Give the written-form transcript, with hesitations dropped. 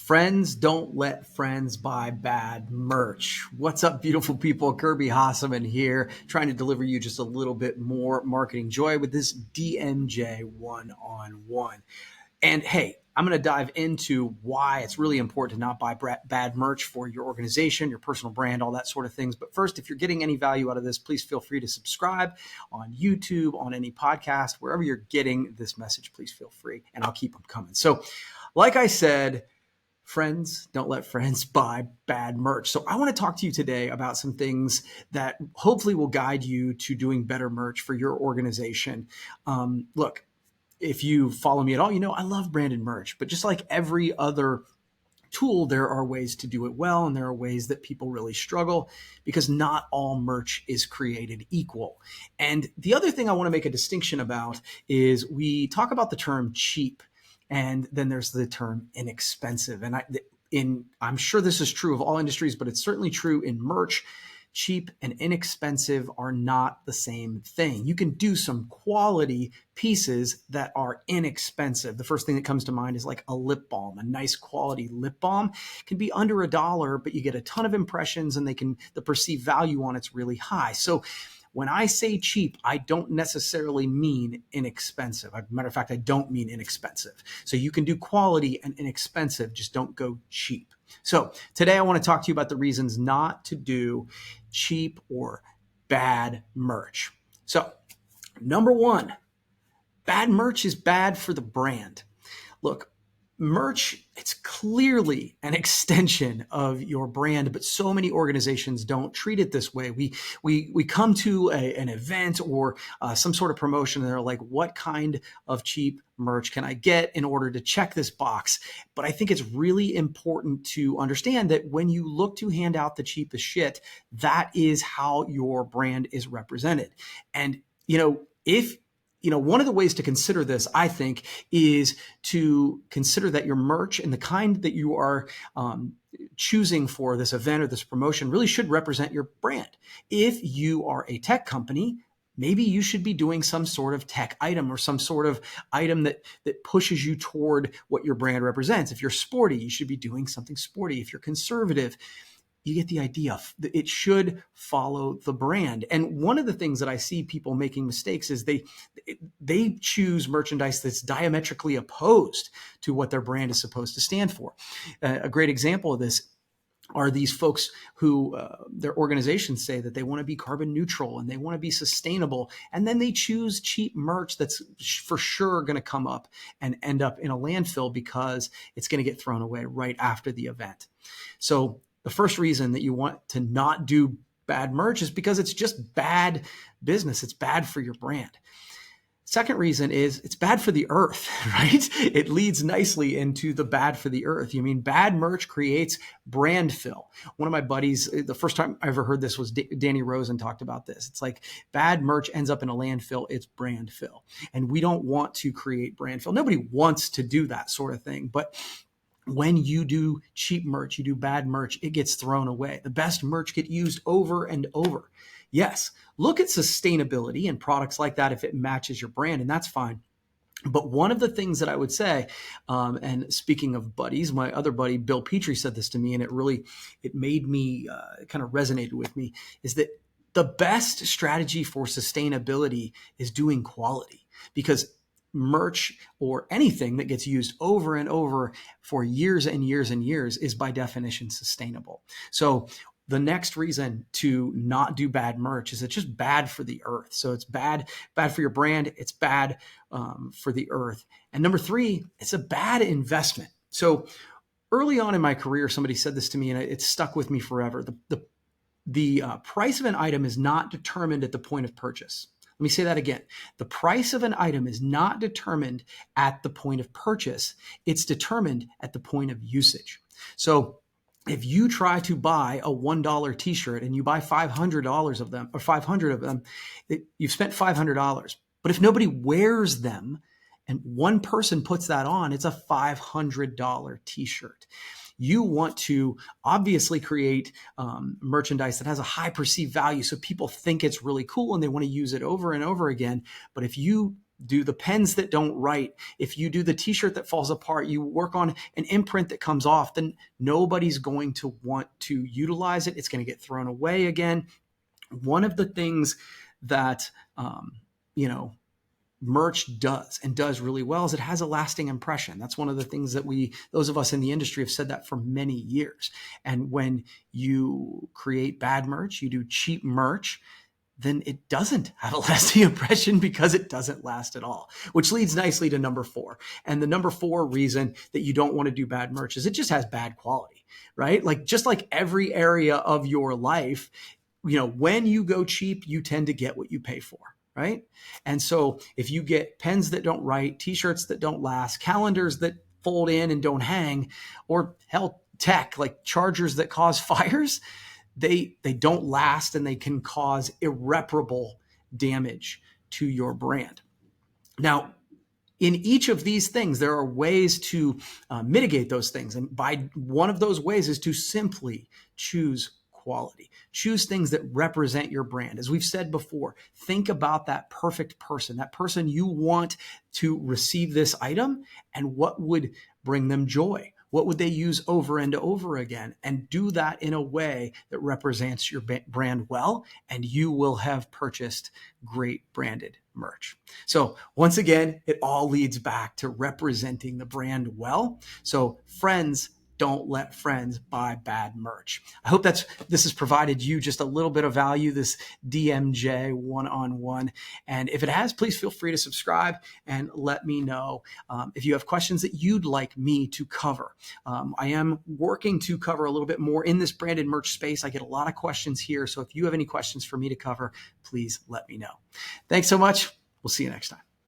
Friends don't let friends buy bad merch. What's up, beautiful people? Kirby Hasseman here, trying to deliver you just a little bit more marketing joy with this DMJ one-on-one. And hey, I'm going to dive into why it's really important to not buy bad merch for your organization, your personal brand, all that sort of things. But first, if you're getting any value out of this, please feel free to subscribe on YouTube, on any podcast, wherever you're getting this message, please feel free, and I'll keep them coming. So, like I said, friends don't let friends buy bad merch. So I want to talk to you today about some things that hopefully will guide you to doing better merch for your organization. Look, if you follow me at all, you know I love branded merch, but just like every other tool, there are ways to do it well, and there are ways that people really struggle because not all merch is created equal. And the other thing I want to make a distinction about is we talk about the term cheap, and then there's the term inexpensive. And I'm sure this is true of all industries, but it's certainly true in merch. Cheap and inexpensive are not the same thing. You can do some quality pieces that are inexpensive. The first thing that comes to mind is like a lip balm. A nice quality lip balm can be under $1, but you get a ton of impressions, and the perceived value on it's really high. So when I say cheap, I don't necessarily mean inexpensive. As a matter of fact, I don't mean inexpensive. So you can do quality and inexpensive, just don't go cheap. So today I want to talk to you about the reasons not to do cheap or bad merch. So number one, bad merch is bad for the brand. Look, merch, it's clearly an extension of your brand, but so many organizations don't treat it this way. We come to an event or some sort of promotion, and they're like, what kind of cheap merch can I get in order to check this box? But I think it's really important to understand that when you look to hand out the cheapest shit, that is how your brand is represented. And, one of the ways to consider this, I think, is to consider that your merch and the kind that you are choosing for this event or this promotion really should represent your brand. If you are a tech company, maybe you should be doing some sort of tech item or some sort of item that pushes you toward what your brand represents. If you're sporty, you should be doing something sporty. If you're conservative, you get the idea. It should follow the brand. And one of the things that I see people making mistakes is they choose merchandise that's diametrically opposed to what their brand is supposed to stand for. A great example of this are these folks who their organizations say that they want to be carbon neutral and they want to be sustainable. And then they choose cheap merch that's for sure going to come up and end up in a landfill because it's going to get thrown away right after the event. So the first reason that you want to not do bad merch is because it's just bad business. It's bad for your brand. Second reason is it's bad for the earth, right? It leads nicely into the bad for the earth. Bad merch creates brand fill. One of my buddies, the first time I ever heard this was Danny Rosen talked about this. It's like bad merch ends up in a landfill. It's brand fill. And we don't want to create brand fill. Nobody wants to do that sort of thing. But when you do cheap merch, you do bad merch, it gets thrown away. The best merch get used over and over. Yes, look at sustainability and products like that if it matches your brand, and that's fine. But one of the things that I would say, and speaking of buddies, my other buddy, Bill Petrie, said this to me, and it made me kind of resonated with me, is that the best strategy for sustainability is doing quality, because merch or anything that gets used over and over for years and years and years is by definition sustainable. So the next reason to not do bad merch is it's just bad for the earth. So it's bad for your brand. It's bad for the earth. And number three, it's a bad investment. So early on in my career, somebody said this to me, and it stuck with me forever. The price of an item is not determined at the point of purchase. Let me say that again. The price of an item is not determined at the point of purchase. It's determined at the point of usage. So if you try to buy a $1 t-shirt and you buy $500 of them, or 500 of them, you've spent $500. But if nobody wears them and one person puts that on, it's a $500 t-shirt. You want to obviously create merchandise that has a high perceived value so people think it's really cool and they want to use it over and over again. But if you do the pens that don't write, if you do the t-shirt that falls apart, you work on an imprint that comes off, then nobody's going to want to utilize it. It's going to get thrown away again. One of the things that, merch does and does really well is it has a lasting impression. That's one of the things that those of us in the industry have said that for many years. And when you create bad merch, you do cheap merch, then it doesn't have a lasting impression because it doesn't last at all, which leads nicely to number 4. And the number 4 reason that you don't want to do bad merch is it just has bad quality, right? Like just like every area of your life, when you go cheap, you tend to get what you pay for, right? And so if you get pens that don't write, t-shirts that don't last, calendars that fold in and don't hang, or hell, tech like chargers that cause fires, they don't last and they can cause irreparable damage to your brand. Now, in each of these things, there are ways to mitigate those things. And by one of those ways is to simply choose quality. Choose things that represent your brand. As we've said before, think about that perfect person, that person you want to receive this item, and what would bring them joy. What would they use over and over again? And do that in a way that represents your brand well, and you will have purchased great branded merch. So once again, it all leads back to representing the brand well. So friends, don't let friends buy bad merch. I hope this has provided you just a little bit of value, this DMJ one-on-one. And if it has, please feel free to subscribe and let me know if you have questions that you'd like me to cover. I am working to cover a little bit more in this branded merch space. I get a lot of questions here. So if you have any questions for me to cover, please let me know. Thanks so much. We'll see you next time.